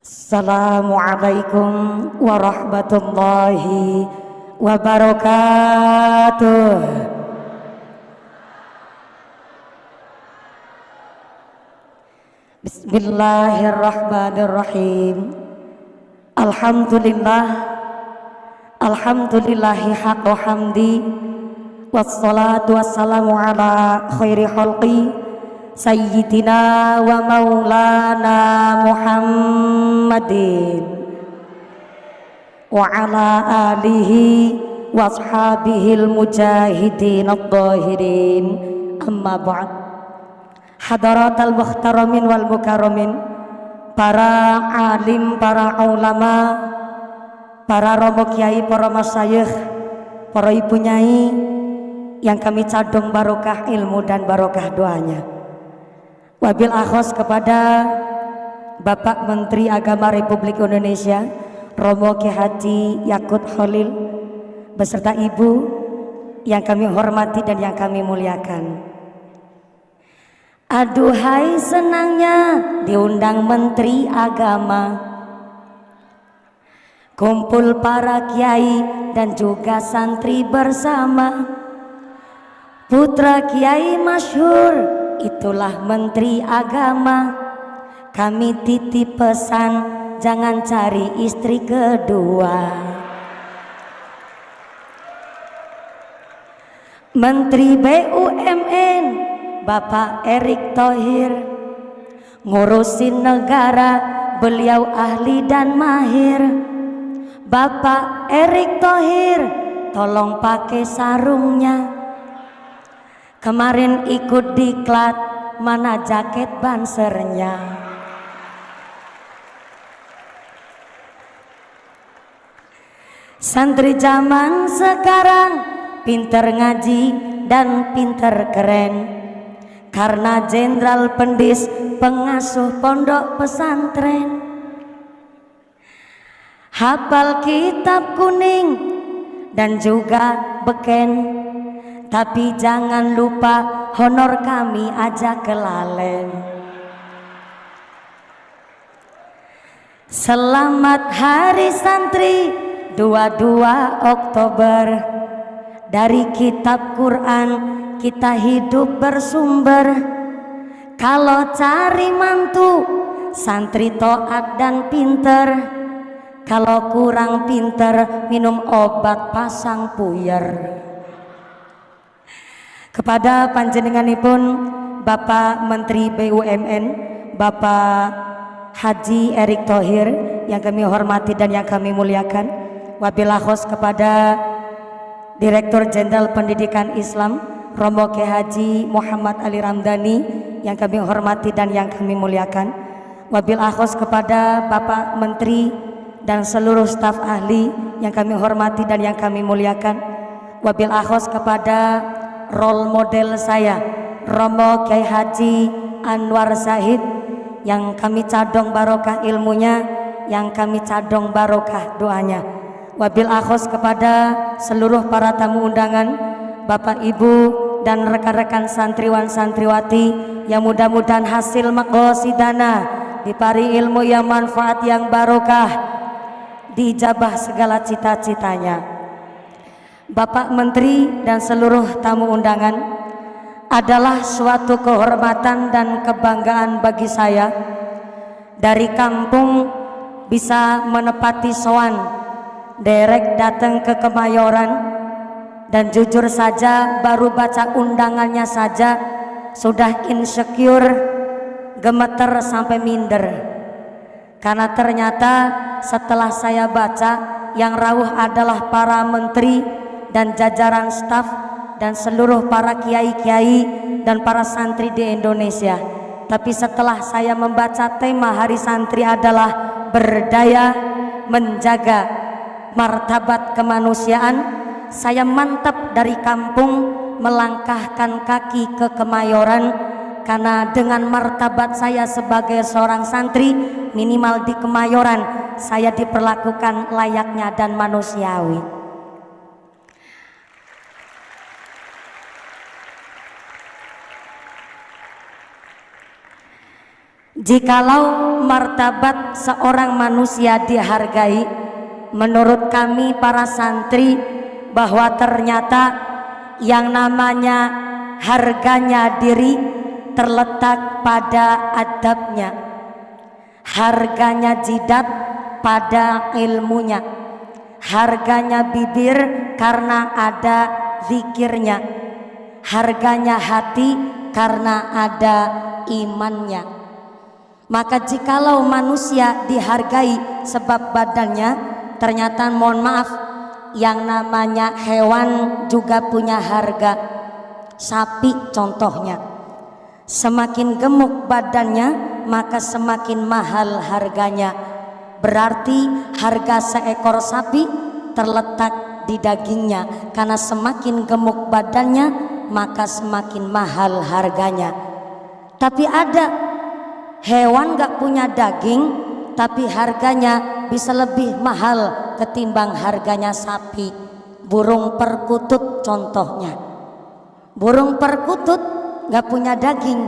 Assalamualaikum warahmatullahi wabarakatuh. Bismillahirrahmanirrahim. Alhamdulillah, alhamdulillahi haqqa hamdi, wassalatu wassalamu ala khairi khalqi Sayyidina wa maulana Muhammadin wa ala alihi wa ashabihil mujahidin ad-dhahirin, amma ba'd. Hadaratal muhtaramin wal mukarramin, para alim, para ulama, para romo kiai, para masyayikh, para ibu nyai yang kami cadung barokah ilmu dan barokah doanya. Wabil akhos kepada Bapak Menteri Agama Republik Indonesia Romo Kiai Haji Yakut Khalil beserta Ibu yang kami hormati dan yang kami muliakan. Aduhai senangnya diundang Menteri Agama, kumpul para kiai dan juga santri bersama. Putra kiai masyhur, itulah Menteri Agama. Kami titip pesan, jangan cari istri kedua. Menteri BUMN Bapak Erick Thohir, ngurusin negara beliau ahli dan mahir. Bapak Erick Thohir, tolong pakai sarungnya. Kemarin ikut diklat, mana jaket bansernya? Santri zaman sekarang pinter ngaji dan pinter keren, karena jenderal pendis pengasuh pondok pesantren. Hafal kitab kuning dan juga beken, tapi jangan lupa honor kami aja kelalen. Selamat Hari Santri 22 Oktober. Dari kitab Quran kita hidup bersumber. Kalau cari mantu, santri toat dan pinter. Kalau kurang pinter, minum obat pasang puyer. Kepada panjenenganipun Bapak Menteri BUMN Bapak Haji Erick Thohir yang kami hormati dan yang kami muliakan. Wabillahi khos kepada Direktur Jenderal Pendidikan Islam Romo Kiai Haji Muhammad Ali Ramdhani yang kami hormati dan yang kami muliakan. Wabillahi khos kepada Bapak Menteri dan seluruh staf ahli yang kami hormati dan yang kami muliakan. Wabillahi khos kepada role model saya Romo Kiai Haji Anwar Zahid yang kami cadong barokah ilmunya, yang kami cadong barokah doanya. Wabil akhos kepada seluruh para tamu undangan, Bapak Ibu dan rekan-rekan santriwan santriwati yang mudah-mudahan hasil maqasidana dipari ilmu yang manfaat yang barokah, diijabah segala cita-citanya. Bapak Menteri dan seluruh tamu undangan, adalah suatu kehormatan dan kebanggaan bagi saya dari kampung bisa menepati sowan derek datang ke Kemayoran, dan jujur saja baru baca undangannya saja sudah insecure, gemeter sampai minder, karena ternyata setelah saya baca yang rawuh adalah para menteri dan jajaran staf dan seluruh para kiai-kiai dan para santri di Indonesia. Tapi setelah saya membaca tema Hari Santri adalah berdaya menjaga martabat kemanusiaan, saya mantap dari kampung melangkahkan kaki ke Kemayoran, karena dengan martabat saya sebagai seorang santri, minimal di Kemayoran saya diperlakukan layaknya dan manusiawi. Jikalau martabat seorang manusia dihargai, menurut kami para santri bahwa ternyata yang namanya harganya diri terletak pada adabnya, harganya jidat pada ilmunya, harganya bibir karena ada zikirnya, harganya hati karena ada imannya. Maka jikalau manusia dihargai sebab badannya, ternyata mohon maaf, yang namanya hewan juga punya harga. Sapi contohnya, semakin gemuk badannya maka semakin mahal harganya. Berarti harga seekor sapi terletak di dagingnya, karena semakin gemuk badannya maka semakin mahal harganya. Tapi ada hewan gak punya daging tapi harganya bisa lebih mahal ketimbang harganya sapi. Burung perkutut contohnya. Burung perkutut gak punya daging,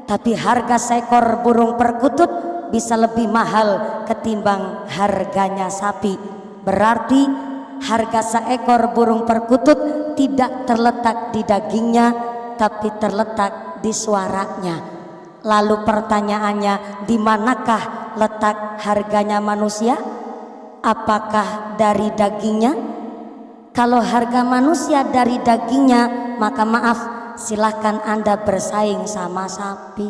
tapi harga seekor burung perkutut bisa lebih mahal ketimbang harganya sapi. Berarti harga seekor burung perkutut tidak terletak di dagingnya, tapi terletak di suaranya. Lalu pertanyaannya, di manakah letak harganya manusia? Apakah dari dagingnya? Kalau harga manusia dari dagingnya, maka maaf, silahkan Anda bersaing sama sapi.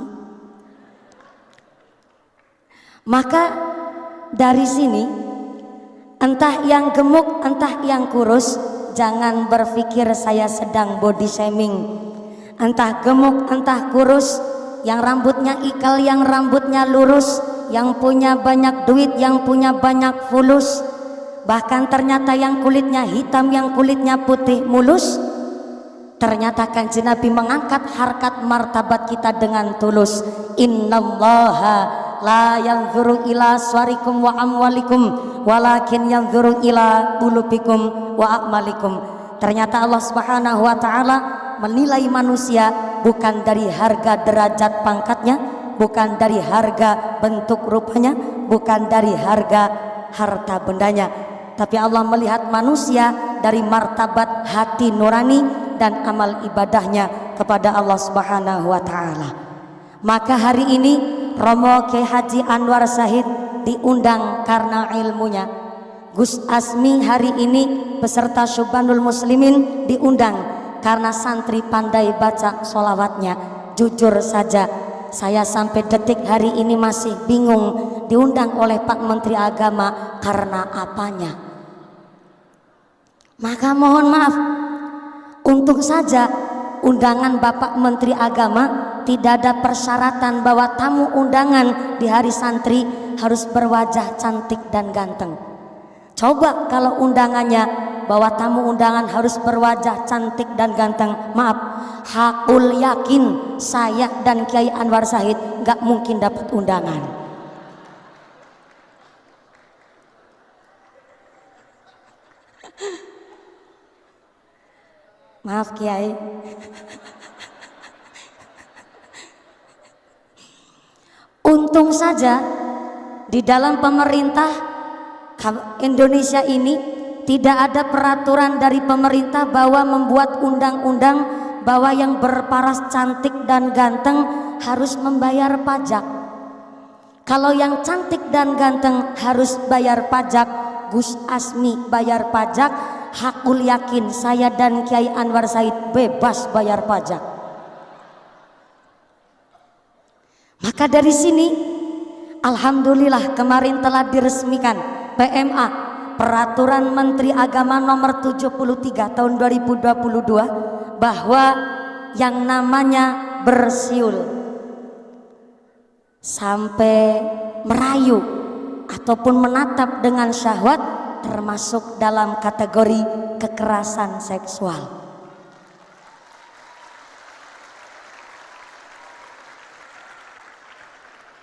Maka dari sini, entah yang gemuk, entah yang kurus, jangan berpikir saya sedang body shaming. Entah gemuk, entah kurus, yang rambutnya ikal, yang rambutnya lurus, yang punya banyak duit, yang punya banyak fulus, bahkan ternyata yang kulitnya hitam, yang kulitnya putih mulus. Ternyata Kanjeng Nabi mengangkat harkat martabat kita dengan tulus. Innallaha la yanzuru ila suwarikum wa amwalikum walakin yanzuru ila qulubikum wa a'malikum. Ternyata Allah Subhanahu wa taala menilai manusia bukan dari harga derajat pangkatnya, bukan dari harga bentuk rupanya, bukan dari harga harta bendanya, tapi Allah melihat manusia dari martabat hati nurani dan amal ibadahnya kepada Allah Subhanahu wa taala. Maka hari ini Romo Kiai Haji Anwar Syahid diundang karena ilmunya. Gus Asmi hari ini beserta Syubhanul Muslimin diundang karena santri pandai baca sholawatnya. Jujur saja, saya sampai detik hari ini masih bingung diundang oleh Pak Menteri Agama karena apanya. Maka mohon maaf, untung saja undangan Bapak Menteri Agama tidak ada persyaratan bahwa tamu undangan di hari santri harus berwajah cantik dan ganteng. Coba kalau undangannya bahwa tamu undangan harus berwajah cantik dan ganteng, maaf, hakul yakin saya dan Kiai Anwar Syahid gak mungkin dapat undangan. Maaf Kiai. Untung saja di dalam pemerintah Indonesia ini tidak ada peraturan dari pemerintah bahwa membuat undang-undang bahwa yang berparas cantik dan ganteng harus membayar pajak. Kalau yang cantik dan ganteng harus bayar pajak, Gus Asmi bayar pajak, hakul yakin saya dan Kiai Anwar Syahid bebas bayar pajak. Maka dari sini alhamdulillah kemarin telah diresmikan PMA, Peraturan Menteri Agama nomor 73 tahun 2022, bahwa yang namanya bersiul sampai merayu ataupun menatap dengan syahwat termasuk dalam kategori kekerasan seksual.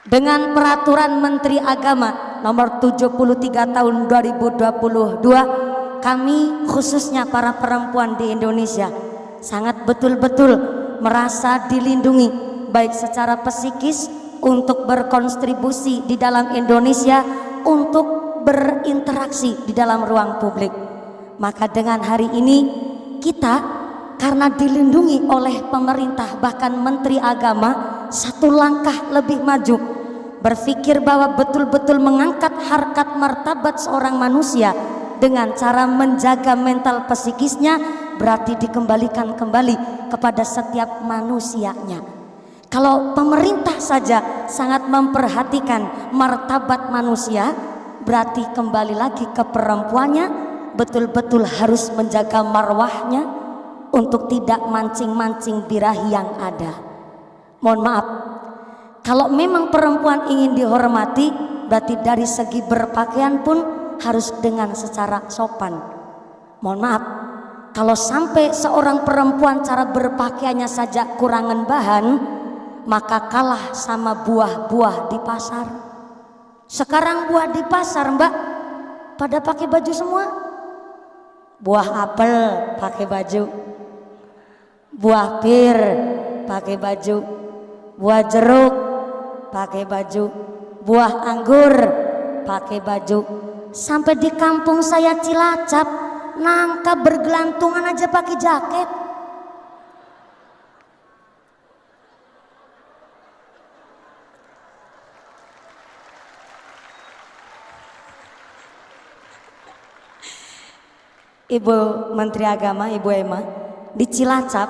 Dengan Peraturan Menteri Agama nomor 73 tahun 2022, kami khususnya para perempuan di Indonesia sangat betul-betul merasa dilindungi baik secara psikis, untuk berkontribusi di dalam Indonesia, untuk berinteraksi di dalam ruang publik. Maka dengan hari ini kita karena dilindungi oleh pemerintah, bahkan Menteri Agama, satu langkah lebih maju, berpikir bahwa betul-betul mengangkat harkat martabat seorang manusia dengan cara menjaga mental psikisnya, berarti dikembalikan kembali kepada setiap manusianya. Kalau pemerintah saja sangat memperhatikan martabat manusia, berarti kembali lagi ke perempuannya, betul-betul harus menjaga marwahnya untuk tidak mancing-mancing birahi yang ada. Mohon maaf, kalau memang perempuan ingin dihormati, berarti dari segi berpakaian pun harus dengan secara sopan. Mohon maaf, kalau sampai seorang perempuan cara berpakaiannya saja kurangan bahan, maka kalah sama buah-buah di pasar. Sekarang buah di pasar, Mbak, pada pakai baju semua. Buah apel pakai baju, buah pir pakai baju, buah jeruk pakai baju, buah anggur pakai baju. Sampai di kampung saya Cilacap, nangka bergelantungan aja pakai jaket. Ibu Menteri Agama, Ibu Emma, di Cilacap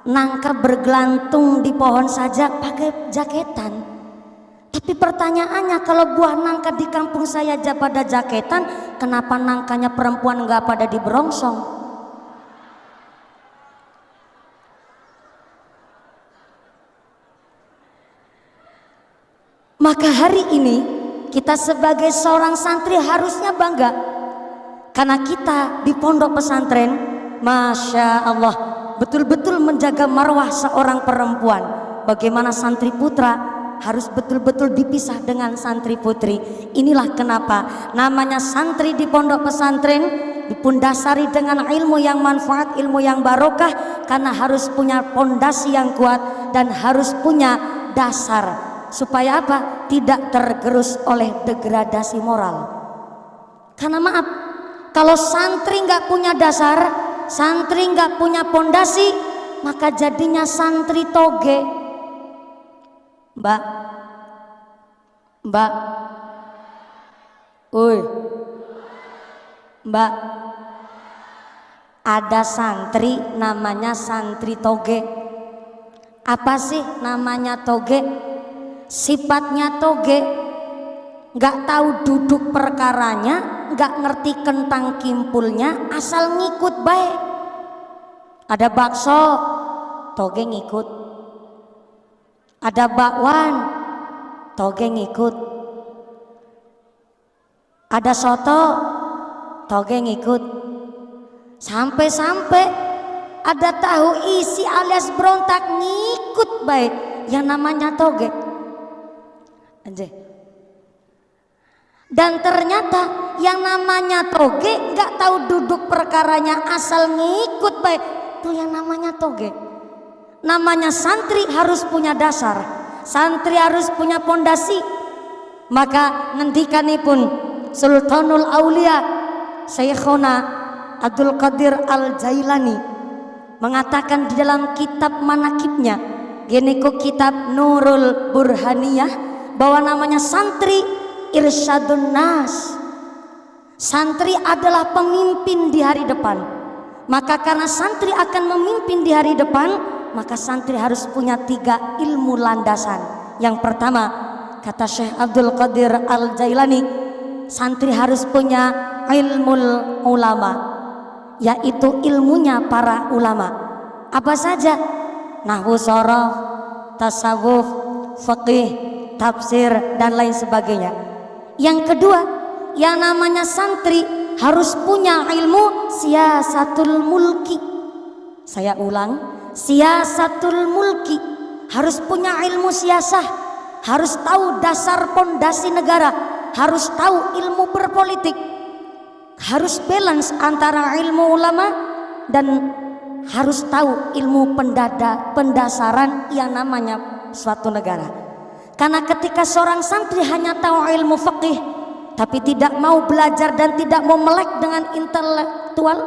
nangka bergelantung di pohon saja pakai jaketan. Tapi pertanyaannya, kalau buah nangka di kampung saya aja pada jaketan, kenapa nangkanya perempuan nggak pada di berongsong? Maka hari ini kita sebagai seorang santri harusnya bangga, karena kita di pondok pesantren, Masya Allah, betul-betul menjaga marwah seorang perempuan. Bagaimana santri putra harus betul-betul dipisah dengan santri putri. Inilah kenapa namanya santri di pondok pesantren, dipundasari dengan ilmu yang manfaat, ilmu yang barokah, karena harus punya pondasi yang kuat dan harus punya dasar. Supaya apa? Tidak tergerus oleh degradasi moral. Karena maaf, kalau santri nggak punya dasar, santri nggak punya pondasi, maka jadinya santri toge. Mbak, Mbak, ada santri namanya santri toge. Apa sih namanya toge? Sifatnya toge, nggak tahu duduk perkaranya, nggak ngerti kentang kimpulnya, asal ngikut baik. Ada bakso, toge ngikut. Ada bakwan, toge ngikut. Ada soto, toge ngikut. Sampai-sampai ada tahu isi alias berontak, ngikut baik. Yang namanya toge. Anjay. Dan ternyata yang namanya toge nggak tahu duduk perkaranya, asal ngikut baik, itu yang namanya toge. Namanya santri harus punya dasar, santri harus punya pondasi. Maka ngendikanipun Sultanul Aulia Syekhona Abdul Qadir Al-Jailani mengatakan di dalam kitab manakibnya, geniku kitab Nurul Burhaniyah, bahwa namanya santri irsyadun nas. Santri adalah pemimpin di hari depan. Maka karena santri akan memimpin di hari depan, maka santri harus punya 3 ilmu landasan. Yang pertama, kata Syekh Abdul Qadir Al-Jailani, santri harus punya ilmul ulama, yaitu ilmunya para ulama. Apa saja? Nahwu sharaf, tasawuf, fiqih, tafsir, dan lain sebagainya. Yang kedua, yang namanya santri harus punya ilmu siyasatul mulki. Saya ulang, siyasatul mulki, harus punya ilmu siasah, harus tahu dasar pondasi negara, harus tahu ilmu berpolitik, harus balance antara ilmu ulama dan harus tahu ilmu pendasaran yang namanya suatu negara. Karena ketika seorang santri hanya tahu ilmu fikih tapi tidak mau belajar dan tidak mau melek dengan intelektual,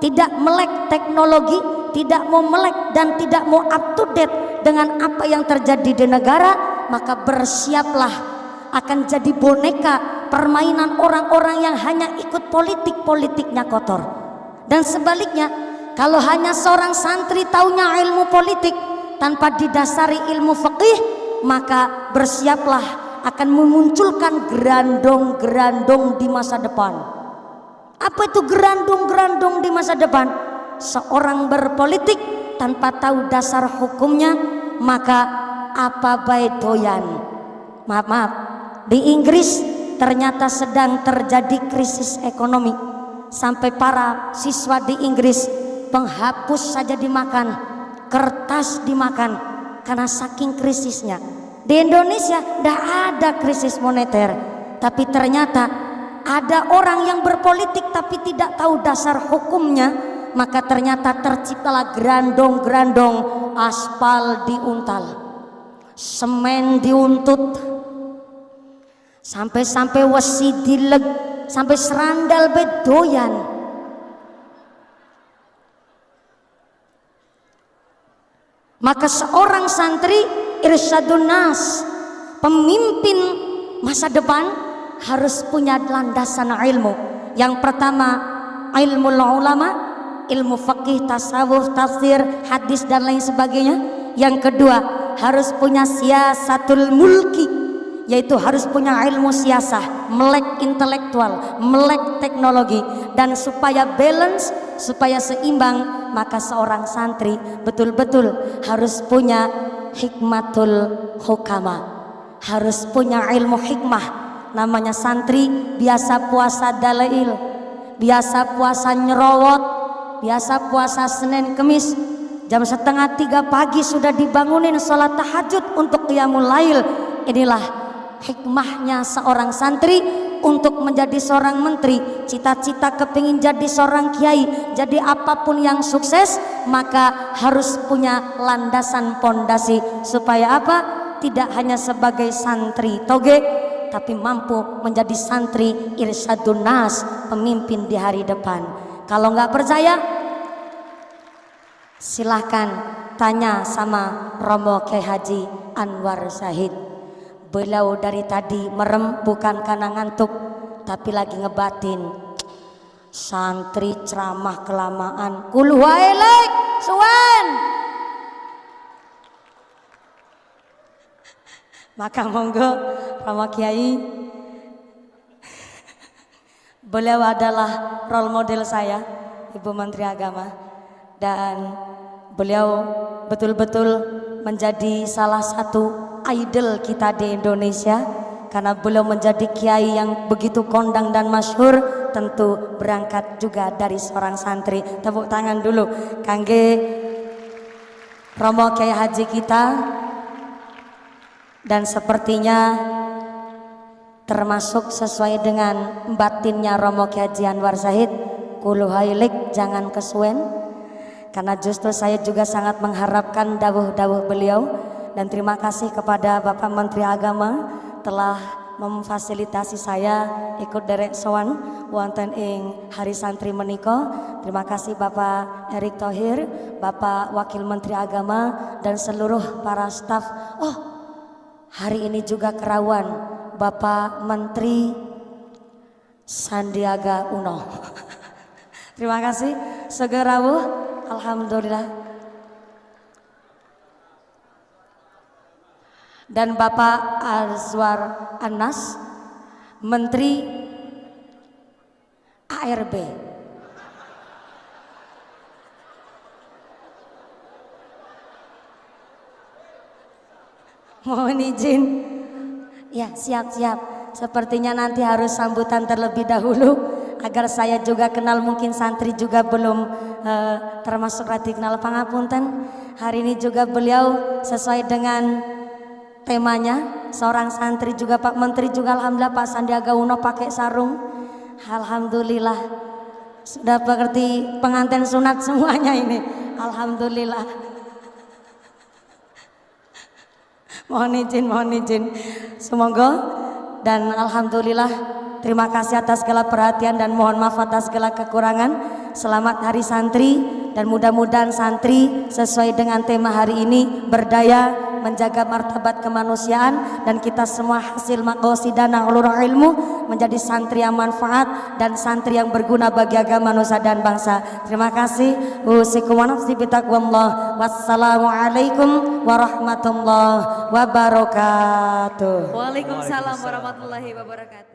tidak melek teknologi, tidak mau melek dan tidak mau up to date dengan apa yang terjadi di negara, maka bersiaplah akan jadi boneka permainan orang-orang yang hanya ikut politiknya kotor. Dan sebaliknya, kalau hanya seorang santri taunya ilmu politik tanpa didasari ilmu fikih, maka bersiaplah akan memunculkan gerandong-gerandong di masa depan. Apa itu gerandong-gerandong di masa depan? Seorang berpolitik tanpa tahu dasar hukumnya, maka apa baik doyan. Maaf, di Inggris ternyata sedang terjadi krisis ekonomi, sampai para siswa di Inggris penghapus saja dimakan, kertas dimakan karena saking krisisnya. Di Indonesia tidak ada krisis moneter, tapi ternyata ada orang yang berpolitik tapi tidak tahu dasar hukumnya, maka ternyata terciptalah gerandong-gerandong, aspal diuntal, semen diuntut, sampai-sampai wesi dileg, sampai serandal bedoyan. Maka seorang santri irsyadun nas, pemimpin masa depan, harus punya landasan ilmu. Yang pertama ilmu ulama, ilmu fikih, tasawuf, tafsir, hadis dan lain sebagainya. Yang kedua harus punya siasatul mulki, yaitu harus punya ilmu siasah, melek intelektual, melek teknologi. Dan supaya balance, supaya seimbang, maka seorang santri betul-betul harus punya hikmatul hukama, harus punya ilmu hikmah. Namanya santri biasa puasa dalail, biasa puasa nyerowot, biasa puasa Senin Kemis, jam 2:30 pagi sudah dibangunin sholat tahajud untuk qiyamul lail. Inilah hikmahnya seorang santri untuk menjadi seorang menteri. Cita-cita kepingin jadi seorang kiai, jadi apapun yang sukses, maka harus punya landasan pondasi. Supaya apa? Tidak hanya sebagai santri toge, tapi mampu menjadi santri irsyadun nas, pemimpin di hari depan. Kalau nggak percaya, silahkan tanya sama Romo Kyai Haji Anwar Zahid. Beliau dari tadi merem bukan karena ngantuk, tapi lagi ngebatin. Santri ceramah kelamaan, kul wailek suwen. Maka monggo Romo Kiai, beliau adalah role model saya, Ibu Menteri Agama, dan beliau betul-betul menjadi salah satu idol kita di Indonesia, karena beliau menjadi kiai yang begitu kondang dan masyhur, tentu berangkat juga dari seorang santri. Tepuk tangan dulu kangge Romo Kyai Haji kita. Dan sepertinya termasuk sesuai dengan batinnya Romo Kyai Haji Anwar Zahid, kulu hailik jangan kesuwen, karena justru saya juga sangat mengharapkan dawuh-dawuh beliau. Dan terima kasih kepada Bapak Menteri Agama telah memfasilitasi saya ikut derek sowan wonten ing hari santri menika. Terima kasih Bapak Erick Thohir, Bapak Wakil Menteri Agama, dan seluruh para staf. Oh, hari ini juga kerawan Bapak Menteri Sandiaga Uno. Terima kasih. Segerawuh, alhamdulillah. Dan Bapak Azwar Anas, Menteri ARB. Mohon izin. Ya, siap-siap. Sepertinya nanti harus sambutan terlebih dahulu agar saya juga kenal, mungkin santri juga belum termasuk rati kenal, pangapunten. Hari ini juga beliau sesuai dengan temanya, seorang santri juga Pak Menteri juga, alhamdulillah Pak Sandiaga Uno pakai sarung, alhamdulillah sudah mengerti pengantin sunat semuanya ini, alhamdulillah. mohon izin. Semoga dan alhamdulillah terima kasih atas segala perhatian dan mohon maaf atas segala kekurangan. Selamat Hari Santri dan mudah-mudahan santri sesuai dengan tema hari ini berdaya menjaga martabat kemanusiaan dan kita semua hasil maqasid dan ulul ilmu menjadi santri yang manfaat dan santri yang berguna bagi agama nusa dan bangsa. Terima kasih. Usikum wa nafsi bitaqwallah. Wassalamualaikum warahmatullahi wabarakatuh. Waalaikumsalam warahmatullahi wabarakatuh.